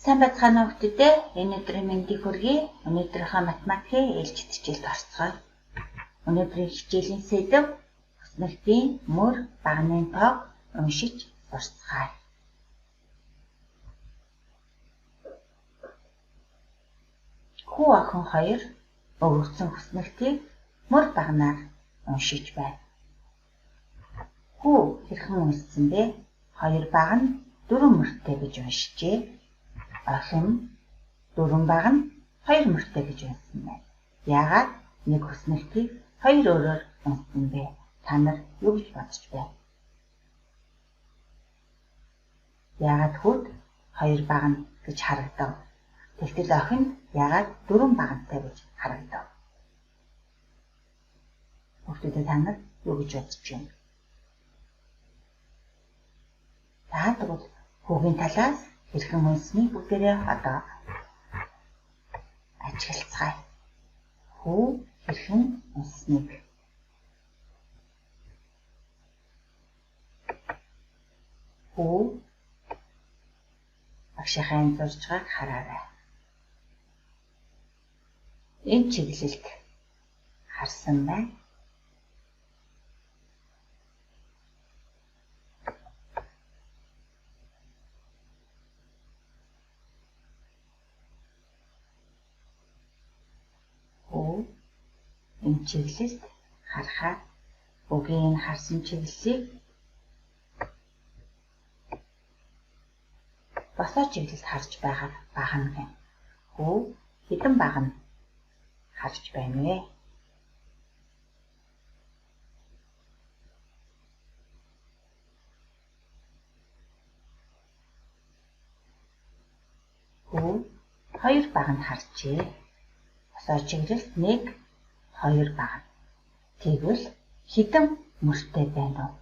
Сайн байцгаана уу хүүхдүүдээ. Энэ өдрийн мэндийг хүргэе. Өнөөдрийнхөө математикийн ээлжит хичээлд орцгоё. Өнөөдрийн хичээлийн сэдэв хүснэгтийн мөр багны тоог уншиж сурцгаая. Хүү охин хоёр өгөгдсөн хүснэгтийг мөр багнаар уншиж байна. Хүү хэрхэн уншсан бэ? Хоёр баг нь 4 мөртэй гэж уншижээ. Охин 4 баг нь 2 мөртэй гэж уншсан байна. Яагаад нэг хүснэгтийг хоёр өөрөөр уншсан бэ? Та нар юу гэж бодож байна? Яагаад хүүд 2 баг нь гэж харагдав? Тэгтэл охинд яагаад 4 багантай гэж харагдав? Хүүхдүүдээ та нар юу гэж бодож байна? За тэгвэл хүүгийн талаас хэрхэн унсныг бүгдээрээ одоо ажиглацгаая. Хүү хэрхэн унсныг. Хүү багшийнхаа зурж байгааг хараарай. Энэ чиглэлд харсан байна. Энэ чиглэлд харахаар бүгийн харсан чиглэлийг босоо чиглэлд харж байгаа багна гэн. Хүү хэдэн баг нь харж байна вэ? Хүү 2 баг нь харжээ. Босоо чиглэлд 1 2 баг. Тэгвэл хэдэн мөртэй байна вэ?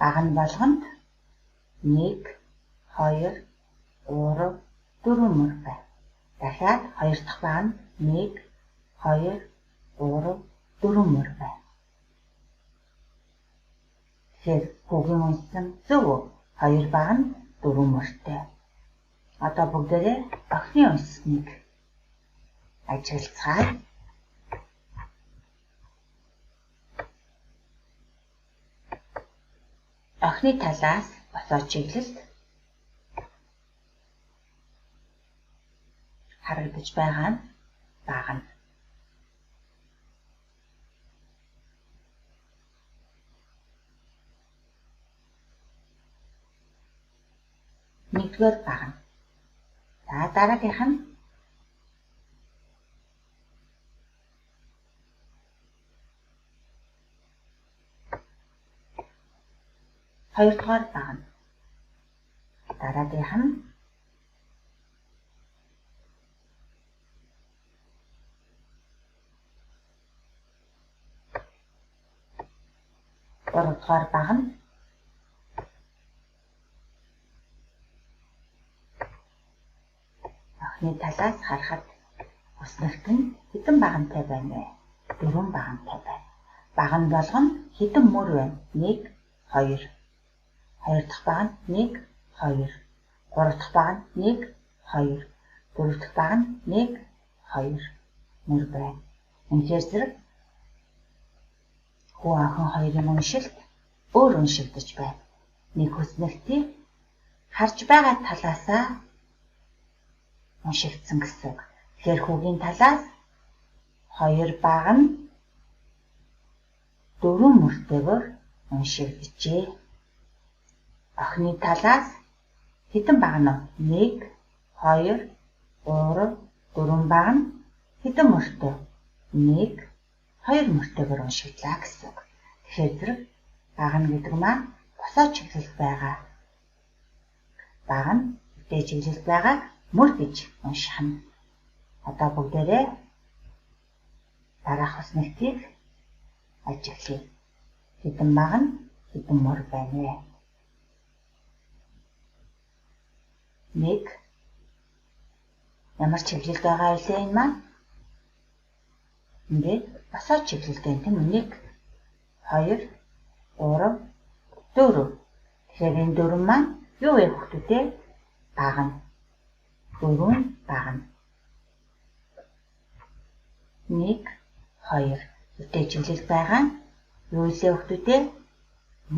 Баг нь болгонд 1 2 3 4 мөр байна. Дахиад 2 дахь баг нь 1 2 3 4 мөр байна. Тэгэхээр хүүгийн унсан зөв үү? 2 баг нь 4 мөртэй. Одоо бүгдээрээ охины унсныг ажиглацгаая. Охины талаас босоо чиглэлд харагдаж байгаа нь баг нь. Нэгдүгээр баг нь. За дараагийнх нь хоёрдугаар баг нь. Дараагийнх нь гуравдугаар баг нь. Охины талаас харахад хүснэгт нь хэдэн багантай байна вэ? 4 багантай байна. Баг нь болгоно хэдэн мөр байна? 1 2. 2 дахь баг нь 1 2. 3 дахь баг нь 1 2. 4 дахь баг нь 1 2 мөр байна. Энэхээр зэрэг хүү охин хоёрын уншилт өөр уншигдаж байна. Нэг хүснэгтийг харж байгаа талаасаа уншигдсан гэсэн үг. Тэгэхээр хүүгийн талаас 2 баг нь 4 мөртэйгээр уншигджээ. Охины талаас хэдэн баг нь? 1 2 3 4 баг нь хэдэн мөртэй? 1 2 мөртэйгээр уншигдлаа гэсэн үг. Тэгэхээр зэрэг баг нь гэдэг маань босоо чиглэлд байгаа. Баг нь дээд чиглэлд байгаа мөр гэж унших нь. Одоо бүгдээрээ дараах хүснэгтийг ажиглая. Хэдэн баг нь хэдэн мөр байна вэ? 1 ямар чиглэлд байгаа вэ энэ маань? Ингээд босоо чиглэлд байна тийм үү? 1 2 3 4. Тэгэхээр энэ 4 маань юу вэ хүүхдүүдээ? Баг нь. 4 багна. 1, 2. Эвтэй чиглэл байгаа. Юу илээ хүүхдүүдээ?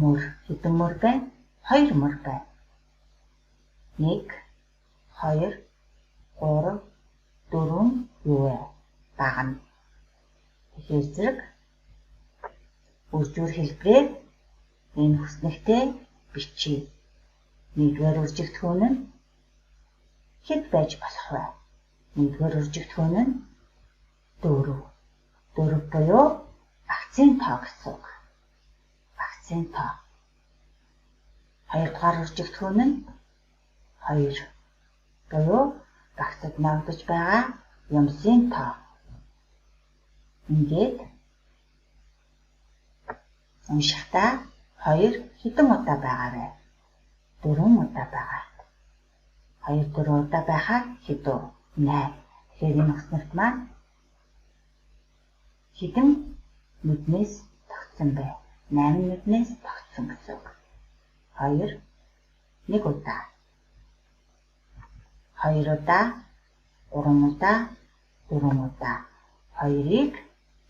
Мөр. Хэдэн мөр байна? 2 мөр байна. 1, 2, 3, 4 юу вэ? Багна. Тэгэхээр зэрэг үржүүр хэлбэрээр энэ хүснэгтээ бичиж. 1-р үржигдэхүүн нь хэд байж болох вэ? 1-р үржигдэхүүн нь 4. 4 буюу багцын тоо гэсэн үг. Багцын тоо. 2-р үржигдэхүүн нь 2 буюу багцад ногдож байгаа юмсын тоо. Ингээд уншихдаа 2 хэдэн удаа байгаа вэ? 4 удаа байгаа. 2 4 удаа байхаар хэдүү? 8. Тэгэхээр энэ хүснэгт маань хэдэн нүднээс тогтсон бэ? 8 нүднээс тогтсон гэсэн үг. 2 1 удаа. 2 удаа, 3 удаа, 4 удаа. 2-ыг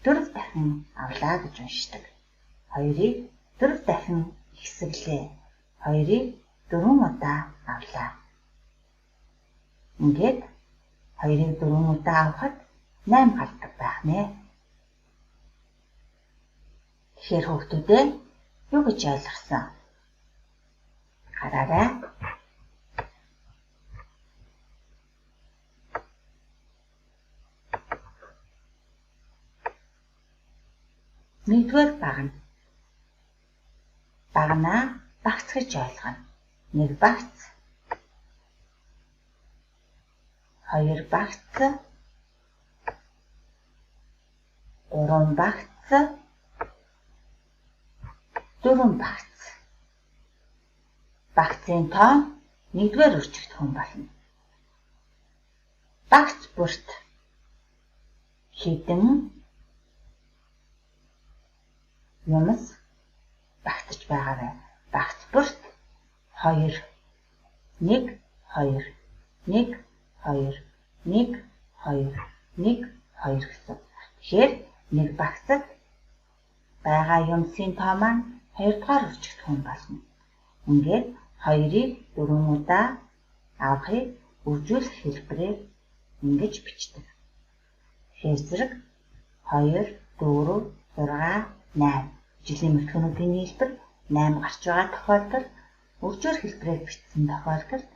4 дахин авлаа гэж уншдаг. 2-ыг 4 дахин ихсэглээ. 2-ыг 4 удаа авлаа. Ингээд 2-ыг 4 удаа авахад 8 гардаг байх нэ. Тэгэхээр хүүхдүүдээ юу гэж ойлгосон? Хараарай. Нэгдүгээр багна. Багнаа багц гэж ойлгоно. 1 багц, 2 багц, 3 багц, 4 багц. Багцын тоо 1-р үржигдэхүүн болно. Багц бүрт хэдэн юмс багтаж байгаа вэ? Багц бүрт 2. 1, 2, 1, 2, 1, 2, 1, 2 гэсэн. Тэгэхээр нэг багцад байгаа юмсын тоо маань 2-р үржигдэхүүн болно. Ингээд 2-ыг 4 удаа авахыг үржүүлэх хэлбэрээр ингэж бичдэг. Тэгэхээр зэрэг 2, 4, 6, 8. Жилийн мэтгэнүүдийн нийлбэр 8 гарч байгаа тохиолдолд үржүүр хэлбэрээр бичсэн тохиолдолд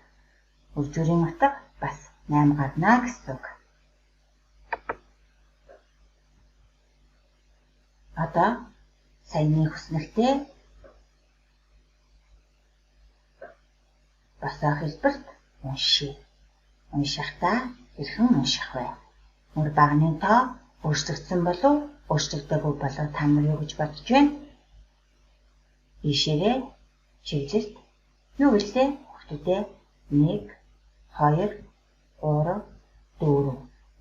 үржүүрийн утга бас 8 гарна гэсэн үг. Одоо саяны хүснэгтээ босоо хэлбэрт уншия. Уншихдаа хэрхэн унших вэ? Мөр багны тоо өөрчлөгдсөн болов өөрчлөгдөөгүй болов та нар юу гэж бодож байна? Ийшээрээ чиглэлд юу гэлээ? Хүүхдүүдээ 1, 2, 3, 4.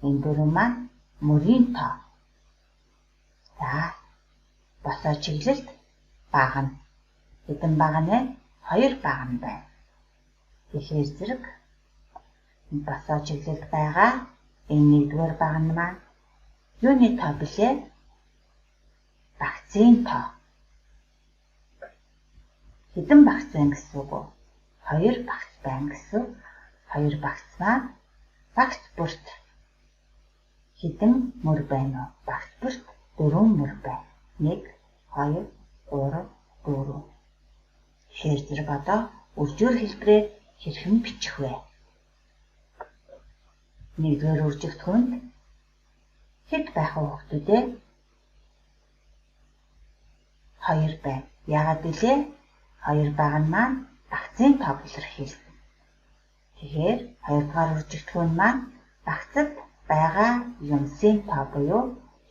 Энэ дөрвөн маань мөрийн тоо. За босоо чиглэлд багна. Хэдэн багна вэ? 2 багна байна. Тэгэхээр зэрэг босоо чиглэлд байгаа энэ 1-р багна маань юуны тоо билээ? Багцын тоо. Хэдэн багц байна гэсэн үг үү? 2 багц байна гэсэн. 2 багц маань багц бүрт хэдэн мөр байна вэ? Багц бүрт 4 мөр байна. 1, 2, 3, 4. Тэгэхээр зэрэг одоо үржүүр хэлбэрээр хэрхэн бичих вэ? 1-р үржигдэхүүнд хэд байх вэ хүүхдүүдээ? 2 байна. Яагаад гэлээ? 2 багна маань багцын тоог илэрхийлдэг. Тэгэхээр 2-р үржигдэхүүн маань багцад байгаа юмсын тоо буюу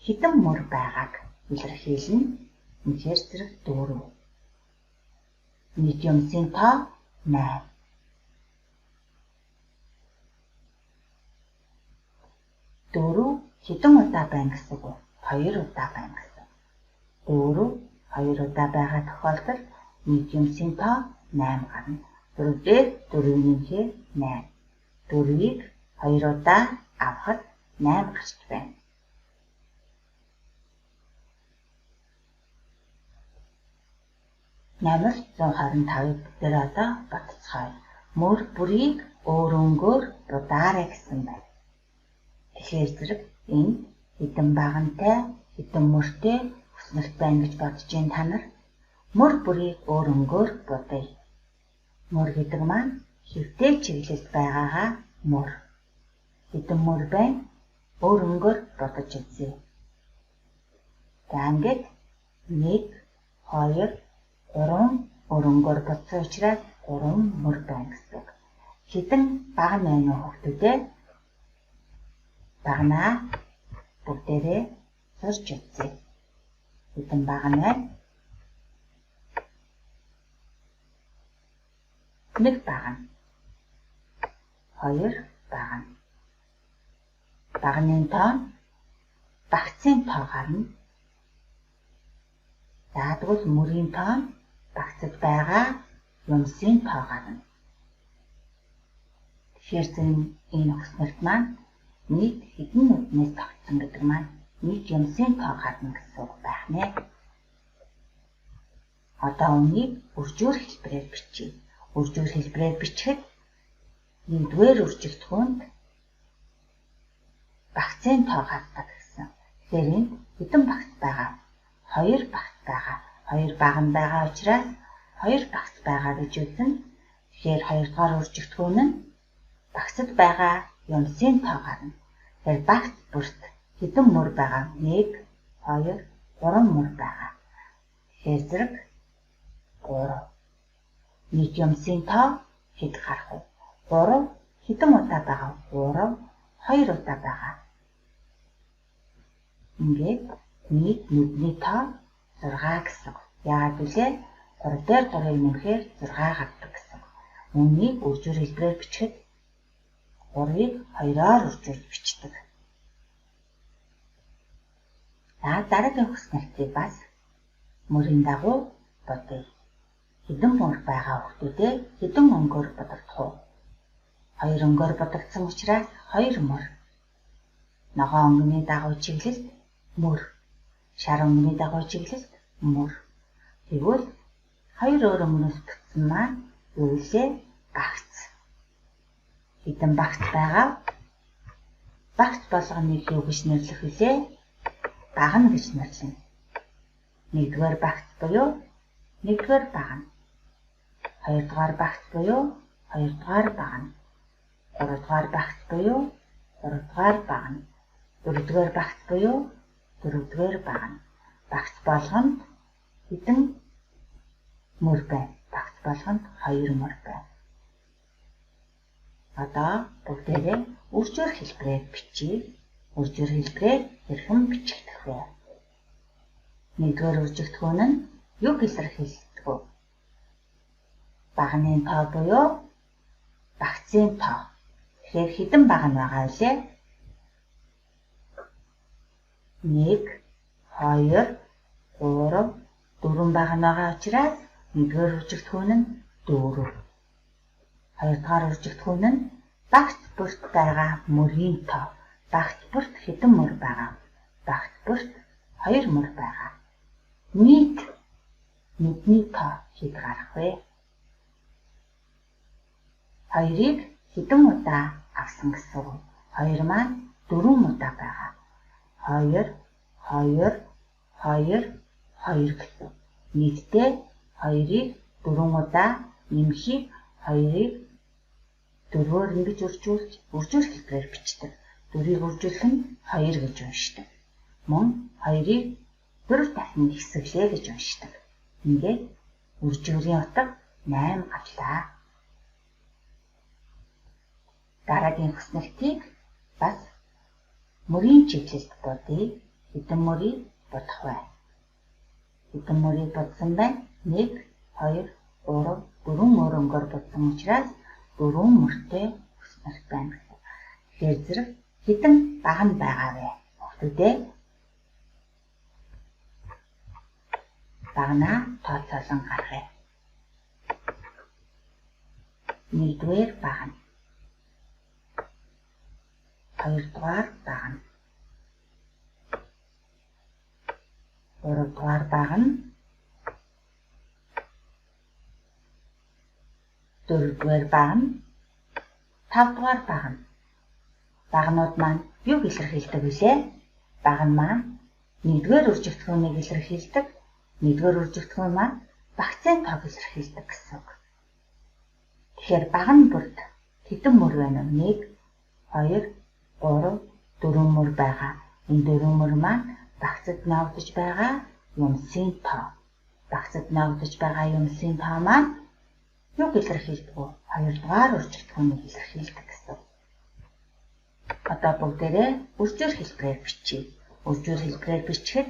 хэдэн мөр байгааг илэрхийлнэ. Үнэхээр зэрэг 4. Нийт юмсын тоо 8. 4 хэдэн удаа байна гэсэн үг? 2 удаа байна гэсэн. 4 2 удаа байгаа тохиолдолд нийт юмсын тоо 8 гарна. 4 дээр 4-ийн нэмэхээр 8. 4-ийг 2 удаа авахад 8 гарч байна. Намар 125-ыг дээр одоо батцгаая. Мөр бүрийг өөрөнгөөр будаарай гэсэн байна. Тэгэхээр зэрэг энэ хэдэн багантай, хэдэн мөртэй өснөрт байна гэж бодож ин та нар. Мөр бүрийг өөрөнгөөр будая. Мөр гэдэг маань хэвтэй чиглэлд байгаагаа мөр. Хэдэн мөр байна? Өөрөнгөөр будаж үзье. За ингээд 1, 2, 3 өрөнгөөр бодсон учраас 3 мөр байна гэсэн. Хэдэн бага байна уу хүүхдүүдээ? Багнаа бүгдээрээ сурч үзье. Хэдэн бага байна? 1 бага. 2 бага. Багны тоо багцын тоо гарна. За тэгвэл мөрийн тоо багцад байгаа юмсын тоо гарна. Тэгэхээр энэ өснөрт маань нийт хэдэн нүднээс тогтсон гэдэг маань нийт юмсын тоо гарна гэсэн үг байх нэ. Одоо үнийг үржүүр хэлбэрээр бичье. Үржүүр хэлбэрээр бичихэд 1-р үржигдэхүүнд багцын тоо гардаг гэсэн. Тэгэхээр энд хэдэн багц байгаа? 2 багц байгаа. 2 баган байгаа учраас 2 багц байгаа гэж үзнэ. Тэгэхээр 2-р үржигдэхүүн нь багцад байгаа юмсын тоо гарна. Тэгэхээр багц бүрт хэдэн мөр байгаа? 1, 2, 3 мөр байгаа. Тэгэхээр зэрэг 3. Нийт юмсын тоо хэд гарах вэ? 3 хэдэн удаа байгаа? 3, 2 удаа байгаа. Ингээд нийт нүдний тоо 6 гэсэн. Яагаад вүлээ? 3 дээр 3-ыг нэмэхээр 6 гардаг гэсэн. Үүнийг үржүүр хэлбэрээр бичихэд 3-ыг 2-оор үржүүлж бичдэг. За дараагийн хүснэлтийг бас мөрийн дагуу бодъё. Хэдэн мөр байгаа хүүхдүүдээ хэдэн өнгөөр бодогдох вэ? 2 өнгөөр бодогдсон учраас 2 мөр. Ногоон өнгөний дагуу чиглэлд мөр. Шар өнгөний дагуу чиглэлд мөр. Тэгвэл 2 өөр өнгөнөөс бүтсэн маань юу вэ? Багц. Хэдэн багц байгаа? Багц болгоныг юу гэж нэрлэх вүлээ? Багна гэж нэрлэнэ. 1-р багц буюу 1-р багна. 2-р багц буюу 2-р багна. 3-р багц буюу 3-р багна. 4-р багц буюу 4-р багна. Багц болгонд хэдэн мөр байна? Багц болгонд 2 мөр байна. Одоо бүгдээрээ үржүүр хэлбэрээр бичье. Үржүүр хэлбэрээр хэрхэн бичигдэх вэ? 1-р үржигдэхүүн нь юу илэрхийлдэг вэ? Багны тоо буюу багцын тоо. Тэгэхээр хэдэн бага нь байгаа вэ? 1, 2, 3, 4 бага нь байгаа учраас 1-р үржигдэхүүн нь 4. 2-р үржигдэхүүн нь багц бүрт байгаа мөрийн тоо. Багц бүрт хэдэн мөр байгаа? Багц бүрт 2 мөр байгаа. Нийт нүдний тоо хэд гарах вэ? 2-ыг хэдэн удаа авсан гэсэн үг? 2 маань 4 удаа байгаа. 2, 2, 2, 2 гэсэн. Нийтдээ 2-ыг 4 удаа нэмэхийг 2-ыг 4-өөр ингэж үржүүлж үржүүр хэлбэрээр бичдэг. 4-ыг үржүүлэх нь 2 гэж уншдаг. Мөн 2-ыг 4 дахин хэсэглээ гэж уншдаг. Ингээд үржүүрийн утга 8 гарлаа. Дараагийн хүснэлтийг бас мөрийн чиглэлд бодъё. Хэдэн мөрийг бодох вэ? Хэдэн мөрийг бодсон байна? 1, 2, 3, 4 мөр өнгөөр бодсон учраас 4 мөртэй хүснэлт байна гэсэн. Тэгэхээр зэрэг хэдэн бага нь байгаа вэ? Хүүхдүүдээ багнаа тооцоолон гаргая. 1-р багна. 2-дугаар багна. 3-дугаар багна. 4-дугаар багна. 5-дугаар багна. Багнууд маань юг илэрхийлдэг вүлээ? Багна маань 1-р үржигдэхүүнийг илэрхийлдэг. 1-р үржигдэхүүн маань багцын тоог илэрхийлдэг гэсэн үг. Тэгэхээр багна бүрд хэдэн мөр байна вэ? 1, 2, 3, 4 мөр байгаа. Энэ 4 мөр маань багцад ногдож байгаа юмсын тоо. Багцад ногдож байгаа юмсын тоо маань юг илэрхийлдэг вэ? 2-дугаар үржигдэхүүнийг илэрхийлдэг гэсэн. Одоо бүгдээрээ үржүүр хэлбэрээр бичье. Үржүүр хэлбэрээр бичихэд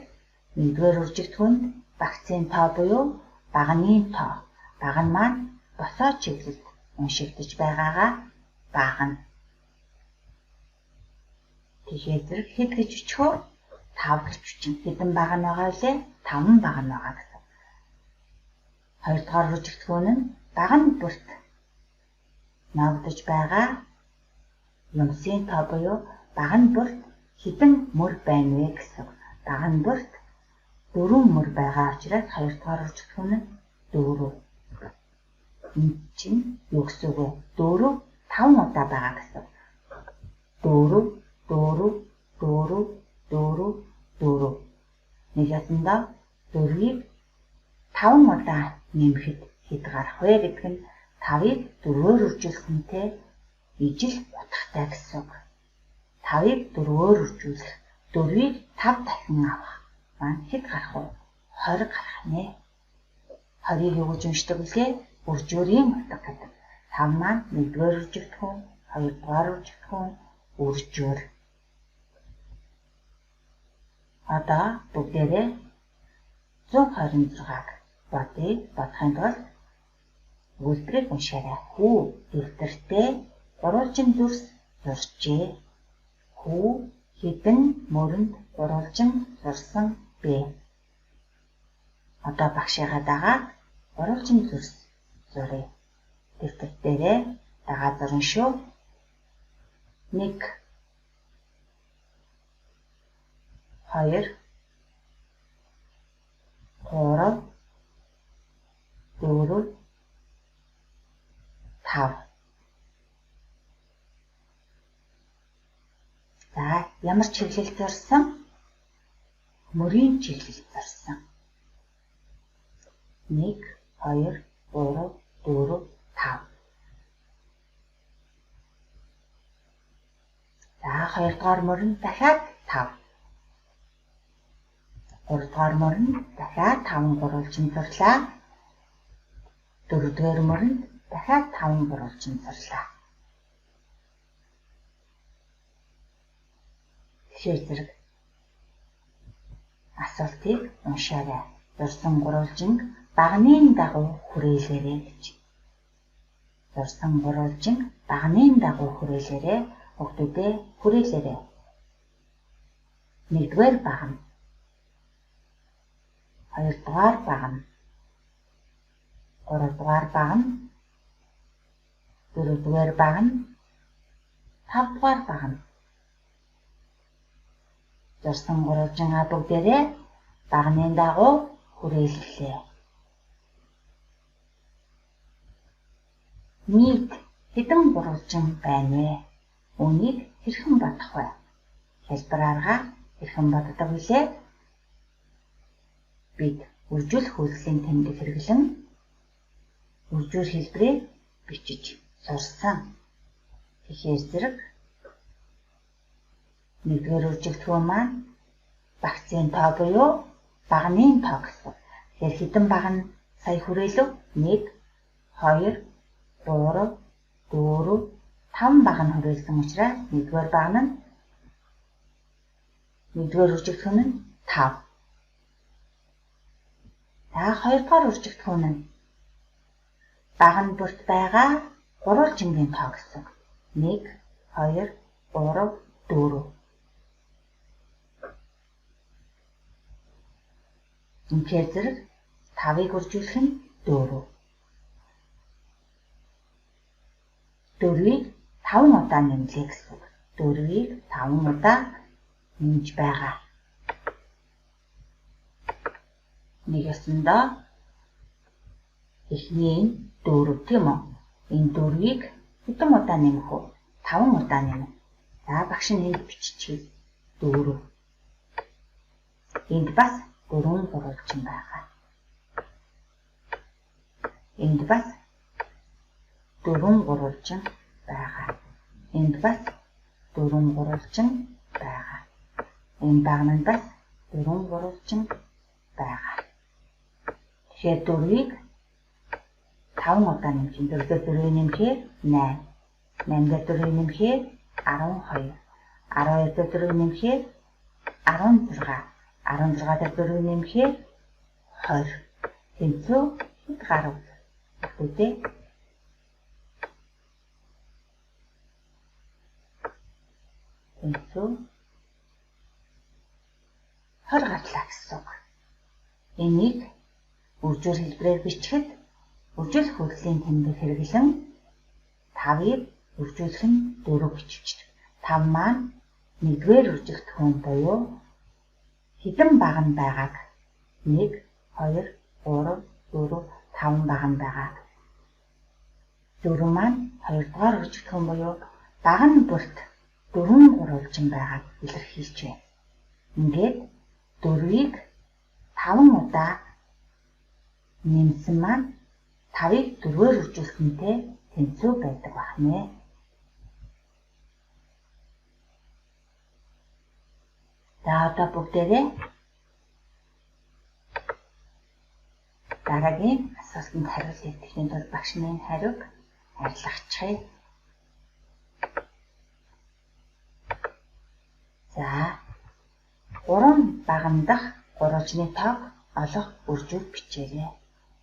1-р үржигдэхүүнд багцын тоо буюу багны тоо. Багна маань босоо чиглэлд уншигдж байгаагаа багна. Тэгэхээр зэрэг хэд гэж бичих вэ? 5 гэж бичин. Хэдэн багна байгаа вэ? 5 багна байгаа гэсэн. 2-дугаар үржигдэхүүн нь багна бүрт ногдож байгаа юмсын тоо буюу багна бүрт хэдэн мөр байна вэ гэсэн. Багна бүрт 4 мөр байгаа учраас 2-дугаар үржигдэхүүн нь 4. Энд чинь юу гэсэн үг вэ? 4 5 удаа байгаа гэсэн. 4 4 4 4 4. Нэг ясандаа 4-ийг 5 удаа нэмэхэд хэд гарах вэ гэдэг нь 5-ыг 4-өөр үржүүлсэнтэй ижил утгатай гэсэн үг. 5-ыг 4-өөр үржүүлэх, 4-ийг 5 дахин авах маань хэд гарах вэ? 20 гарах нэ. 20-ыг юу гэж уншдаг вүлээ? Үржүүрийн утга гэдэг. 5 маань 1-р үржигдэхүүн, 2-дугаар үржигдэхүүн, үржүүр. Одоо бүгдээрээ 126-г бодъё. Бодохын тулд үйлдвэрийг уншаарай. Хүү дэвтэртээ гурвалжин зүрс зурчээ. Хүү хэдэн мөрөнд гурвалжин зурсан бэ? Одоо багшаагаа дагаад гурвалжин зүрс зуръя. Дэвтэр дээрээ дагаад зурна шүү. 1 2 3 4 5. За, ямар чиглэл зорьсон? Мөрийн чиглэл зорьсон. 1 2 3 4 5. За, 2-дугаар мөрөнд дахиад 5. 3-дугаар мөрөнд дахиад 5 гурвалжин зурлаа. 4-дугаар мөрөнд дахиад 5 гурвалжин зурлаа. Тэгэхээр зэрэг асуултыг уншаарай. Зурсан гурвалжинг багны дагуу хүрээлээрэй гэж. Зурсан гурвалжинг багны дагуу хүрээлээрэй. Хүүхдүүдээ хүрээлээрэй. 1-р багна. 2-дугаар багна. 3-дугаар багна. 4-дугаар багна. 5-дугаар багна. Зурсан гурвалжингаа бүгдээрээ багны дагуу хүрээллээ. Нийт хэдэн гурвалжин байна вэ? Үүнийг хэрхэн бодох вэ? Хэлбэр аргаар хэрхэн боддог вүлээ? Бид үржүүлэх үйлдэлийн тэмдэг хэрэглэн үржүүр хэлбэрийг бичиж сурсан. Тэгэхээр зэрэг 1-р үржигдэхүүн маань багцын тоо буюу багны тоо гэсэн. Тэгэхээр хэдэн багна сая хүрээлв? 1 2 3 4 5 багна хүрээлсэн учраас 1-р багна нь 1-р үржигдэхүүн нь 5. За, 2-дугаар үржигдэхүүн нь багна бүрт байгаа гурвалжингийн тоо гэсэн. 1 2 3 4. Ингээд зэрэг 5-ыг үржүүлэх нь 4. 4-ийг 5 удаа нэмлээ гэсэн үг. 4-ийг 5 удаа нэмж байгаа. Нэг ясандаа эхний 4 тийм үү? Энэ 4-ийг хэдэн удаа нэмэх вэ? 5 удаа нэмнэ. За багш нь энд биччихье. 4. Энд бас 4 гурвалжин байгаа. Энд бас 4 гурвалжин байгаа. Энд бас 4 гурвалжин байгаа. Энэ багнанд бас 4 гурвалжин байгаа. Тэгэхээр 4-ийг 5 удаа нэмж, 4-ээр 4-ийг нэмэхээр 8. 8-ээр 4-ийг нэмэхээр 12. 12-ээр 4-ийг нэмэхээр 16. 16-ээр 4-ийг нэмэхээр 20. Тэнцүү хэд гарав? Үгүй. Тэнцүү 20 гарлаа гэсэн үг. Энийг үржүүл хэлбэрээр бичихэд үржүүлэх хөдлийн тэмдэг хэрэглэн 5-ыг үржүүлэх нь 4 бичвчдэг. 5 маань 1-ээр үржигдэх хүн буюу хэдэн баг нь байгааг 1, 2, 3, 4, 5 баг нь байгаа. 4 маань 2-р үржигдэх хүн буюу баг нь бүрт 4 гурвалжин байгааг илэрхийлж байна. Ингээд 4-ийг 5 удаа нэмсэн маань 5-ыг 4-өөр үржүүлсэнтэй тэнцүү байдаг байна. За одоо бүгдээрээ дараагийн асуултанд хариулт өгөхийн тулд багшны хариуг арилгацгаая. За 3 баган дахь гурвалжны тоог олох үржүүл бичээрэй.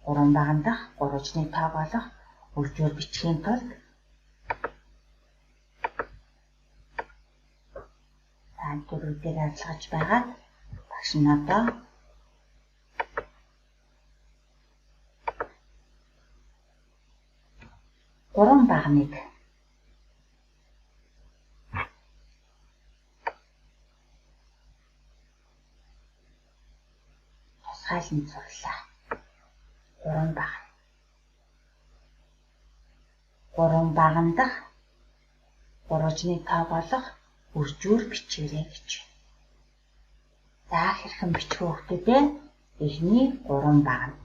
3 баган дахь гурвалжны тоог олох үржүүл бичихийн тулд дөрвүүдээр арилгаж байгаад багш нь одоо 3 багныг тусгайлан сурлаа. 3 баг. 3 баган дахь гурвалжны тоог олох үржүүр бичээрэй гэж. За хэрхэн бичих вэ хэмэхдээ эхний 3 баг нь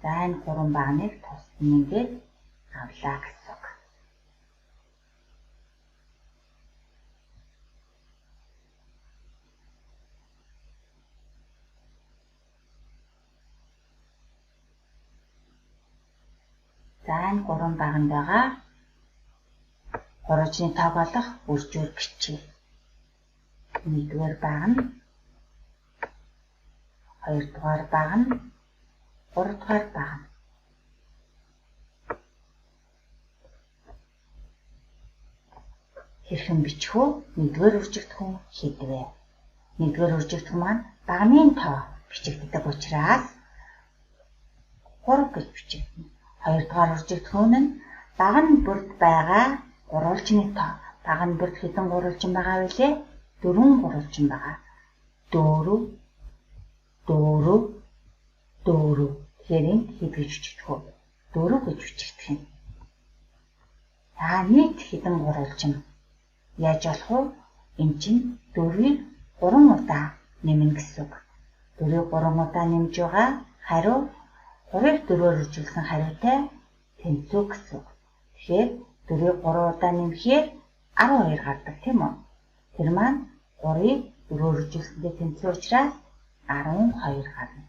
за энэ 3 багныг тусдан ингээд авлаа гэсэн үг. За энэ 3 баганд байгаа гурвалжны тоог олох үржүүр бичье. 1-р баг нь 2-р баг нь 3-р баг нь хэрхэн бичих вэ? 1-р үржигдэх хүн хэдвэ? 1-р үржигдэх маань багны тоо бичигддэг учраас 3 гэж бичигдэнэ. 2-р үржигдэх хүн нь баг нь бүрд байгаа гурвалжны тоо. Баг нь бүрд хэдэн гурвалжин байгаа вэ? 4 гурвалжин байгаа. 4 4 4. Тэгэхээр энд хэд гэж бичигдэх вэ? 4 гэж бичигдэх юм. За нийт хэдэн гурвалжин? Яаж болох вэ? Энд чинь 4-ийг 3 удаа нэмнэ гэсэн үг. 4-ийг 3 удаа нэмж байгаа хариу 3-ыг 4-өөр үржүүлсэн хариутай тэнцүү гэсэн үг. Тэгэхээр 4-ийг 3 удаа нэмэхээр 12 гардаг тийм үү? Тэр маань 3-ыг 4-өөр үржүүлсэндээ тэнцүү учраас 12 гарна.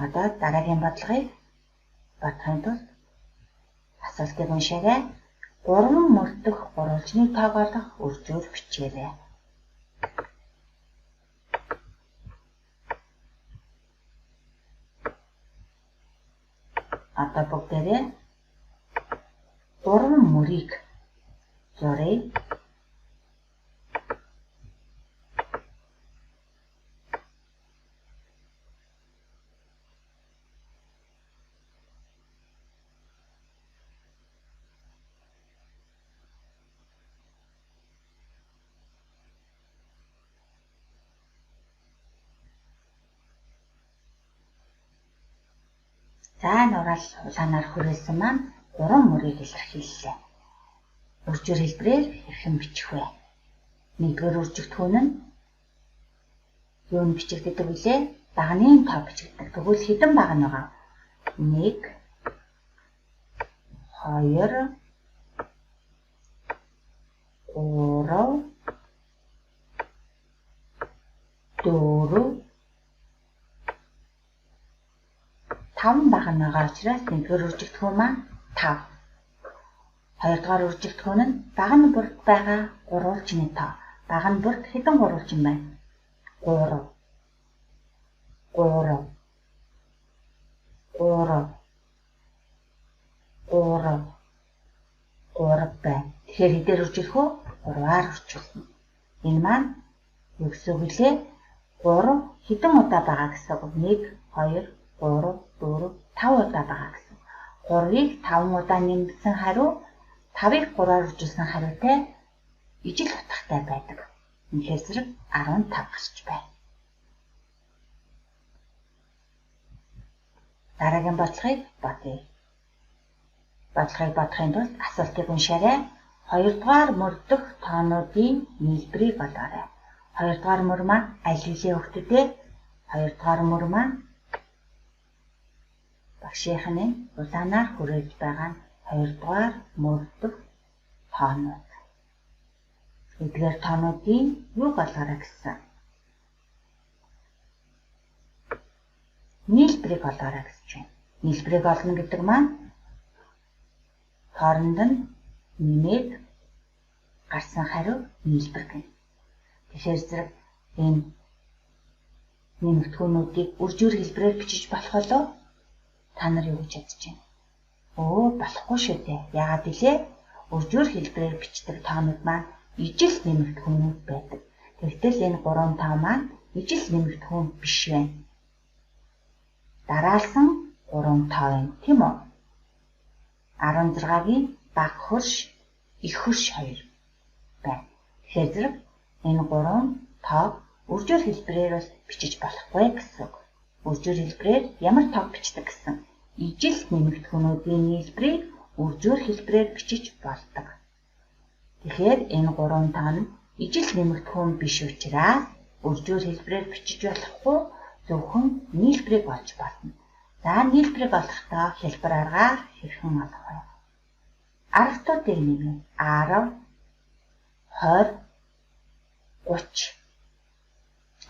Одоо дараагийн бодлогыг бодохын тулд асуултыг уншаарай. 3 мөрдөх гурвалжны тоог олох үржүүр бичээрэй. Одоо бүгдээрээ 3 мөрийг зуръя. сайн ураал улаанаар хүрээсэн маань 3 мөрийг илэрхийллээ. Үржир хэлбэрээр хэрхэн бичих вэ? Нэгдүгээр үржигдэхүүн нь юунд бичигддэг вүлээ? Багны тоо бичигддэг. Тэгвэл хэдэн баг нь байгаа? 1 2 3 4 5 баг нь байгаа учраас нэгдүгээр үржигдэхүүн маань 5. Хоёрдугаар үржигдэхүүн нь баг нь бүрд байгаа гурвуулжны тоо. Баг нь бүрд хэдэн гурвуулжин байна? 3 байна. Тэгэхээр хэдээр үржүүлэх үү? 3-аар үржүүлнэ. Энэ маань юу гэсэн үг вэ? 3 хэдэн удаа байгаа гэсэн үг? 1 2 3 4 5 удаа байгаа гэсэн. 3-ыг 5 удаа нэмсэн хариу 5-ыг 3-аар үржүүлсэн хариутай ижил утгатай байдаг. Тэгэхээр зэрэг 15 гарч байна. Дараагийн бодлогыг бодъё. Бодлогыг бодохын тулд асуултыг уншаарай. 2-дугаар мөр дэх тоонуудын нийлбэрийг олоорой. 2-дугаар мөр маань аль хэлийн хүүхдүүдээ? 2-дугаар мөр маань багшийнхны улаанаар хүрээж байгаа нь 2-дугаар мөр дэх тоонууд. Эдгээр тоонуудын юуг олоорой гэсэн? Нийлбэрийг олоорой гэж байна. Нийлбэрийг олно гэдэг маань хооронд нь нэмээд гарсан хариу нийлбэр гэнэ. Тэгэхээр зэрэг энэ нэмэгдэхүүнүүдийг үржүүр хэлбэрээр бичиж болох болов? Та нар юу гэж бодож байна? Болохгүй шүү дээ. Яагаад гэлээ? Үржүүр хэлбэрээр бичдэг тоонууд маань ижил нэмэгдэхүүнүүд байдаг. Тэгтэл энэ 3 тоо маань ижил нэмэгдэхүүн биш байна. Дараалсан 3 тоо юм, тийм үү? 16-гийн баг хөрш, их хөрш 2 байна. Тэгэхээр зэрэг энэ 3 тоог үржүүр хэлбэрээр бол бичиж болохгүй гэсэн үг. Үржүүр хэлбэрээр ямар тоог бичдэг гэсэн? Ижил нэмэгдэхүүнүүдийн нийлбэрийг үржүүр хэлбэрээр бичиж болдог. Тэгэхээр энэ 3 тоо нь ижил нэмэгдэхүүн биш учраас үржүүр хэлбэрээр бичиж болохгүй, зөвхөн нийлбэрийг олж болно. За нийлбэрийг олохдоо хэлбэр аргаар хэрхэн олох вэ? Аргатуудыг нэмээ. 10, 20, 30.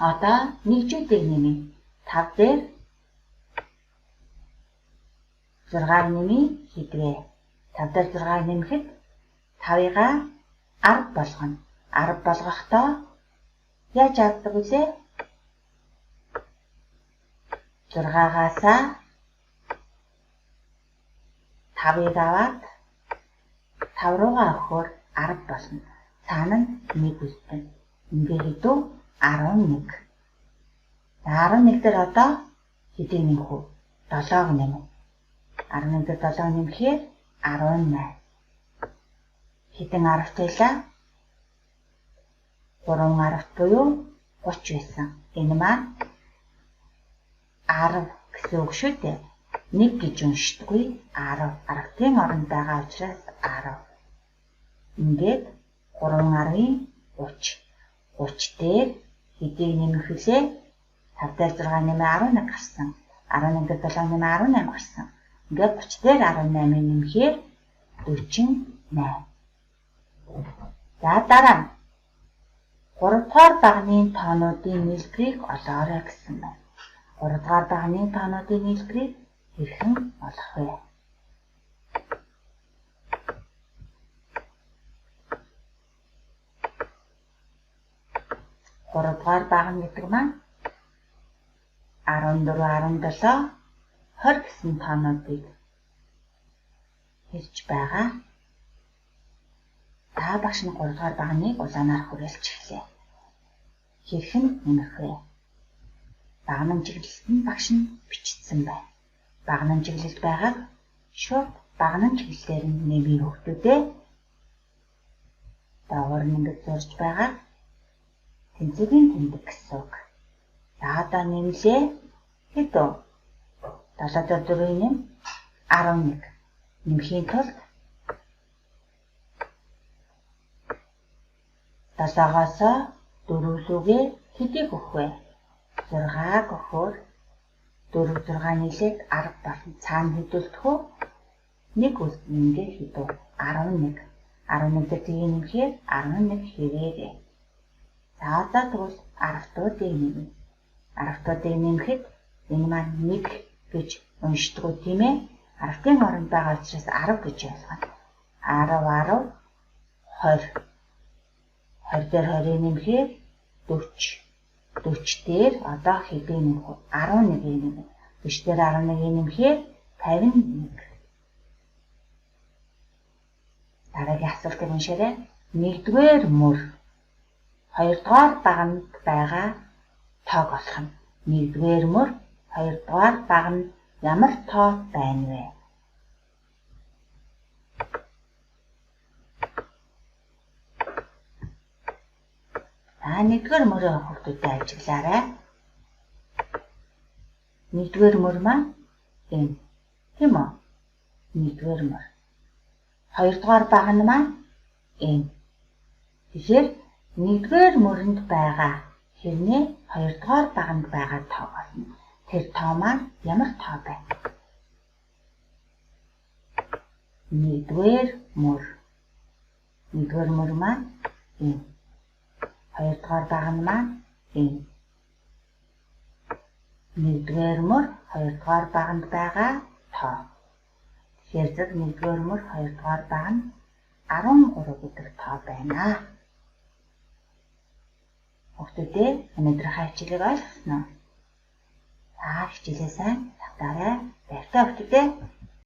Одоо нэгжүүдийг нэмээ. 5 дээр 6-аар нэмээ хийдгээ. 5 дээр 6-аар нэмэхэд 5-ыгаа 10 болгоно. 10 болгохдоо яаж авдаг вүлээ? 6-гаасаа 5-ыг аваад 5 руугаа өгөхөөр 10 болно. Цаана нь 1 үлдэнэ. Ингээ хэдүү 11. За 11 дээр одоо хэдийг нэмэх вэ? 7-г нэмэх. 11 дээр 7 нэмэхээр 18. Хэдэн 10 байлаа? 3 10 буюу 30 байсан. Энэ маань 10 гэсэн үг шүү дээ. 1 гэж уншдаггүй. 10. 10-ийн оронд байгаа учраас 10. Ингээд 3 10-ийн 30. 30 дээр хэдийг нэмэх вүлээ? 5 дээр 6 нэмээ 11 гарсан. 11 дээр 7 нэмээ 18 гарсан. Ингээд 30 дээр 18-ыг нэмэхээр 48. За дараа нь 3 дугаар багны тоонуудын нийлбэрийг олоорой гэсэн байна. 3 дугаар багны тоонуудын нийлбэрийг хэрхэн олох вэ? Гуравдугаар баг гэдэг маань 14, 17, 20 гэсэн тоонуудыг хэлж байгаа. Та багш нь 3 дугаар багныг улаанаар хүрээлж эхлэе. Хэрхэн нэмэх вэ? Багнын чиглэлд нь багш нь бичсэн байна. Багнын чиглэлд байгааг шууд багнын чиглэлээр нь нэмийн хөвгтүүдээ доогоор нь ингэж зурж байгаа тэнцвэрийн тэмдэг гэсэн үг. За одоо нэмлээ. Хэдөө 7-оор 4 нэм 11. Нэмхийн тулд 7-оос 4-лүүгээ хэдийг өгөх вэ? 6 өгөхөөр 4 6 нийлээд 10 болно. Цаана хэдүүлдэх үү? 1 үлдэнгээ хэдүү? 11. 11 дээр тийг нэмэхээр 11 хэвээрээ. За одоо тэгвэл 10-уудыг нэмнэ. 10-уудыг нэмэхэд энэ маань 1 гэж уншдаг уу тийм ээ? 10-ын оронд байгаа учраас 10 гэж ойлгоно. 10 20. 20 дээр 20-ыг нэмэхээр 40. 40 дээр одоо хэдийг нэмэх вэ? 11-ийг нэмнэ. 40 дээр 11-ийг нэмэхээр 51. Дараагийн асуултыг уншаарай. 1-р мөр 2-р баганд байгаа тоог олох нь. 1-р мөр 2-р баганд ямар тоо байна вэ? За 1-р мөрөө хүүхдүүдэд ажиглаарай. 1-р мөр маань энэ. Тийм үү? 1-р мөр. 2-р баганд маань энэ. Тэгэхээр 1-р мөрөнд байгаа хэрнээ 2-р баганд байгаа тоог олно. Тэр тоо маань ямар тоо байна? 1-р мөр. 1-р мөр маань энэ. 2-р баганд маань энэ. 1-р мөр 2-р баганд байгаа тоо. Тэгэхээр 1-р мөр 2-р баганд 13 гэдэг тоо байна. Хүүхдүүдээ өнөөдрийнхөө хичээлийг ойлгосноо? За хичээлээ сайн савтаарай. Баяртай хүүхдүүдээ.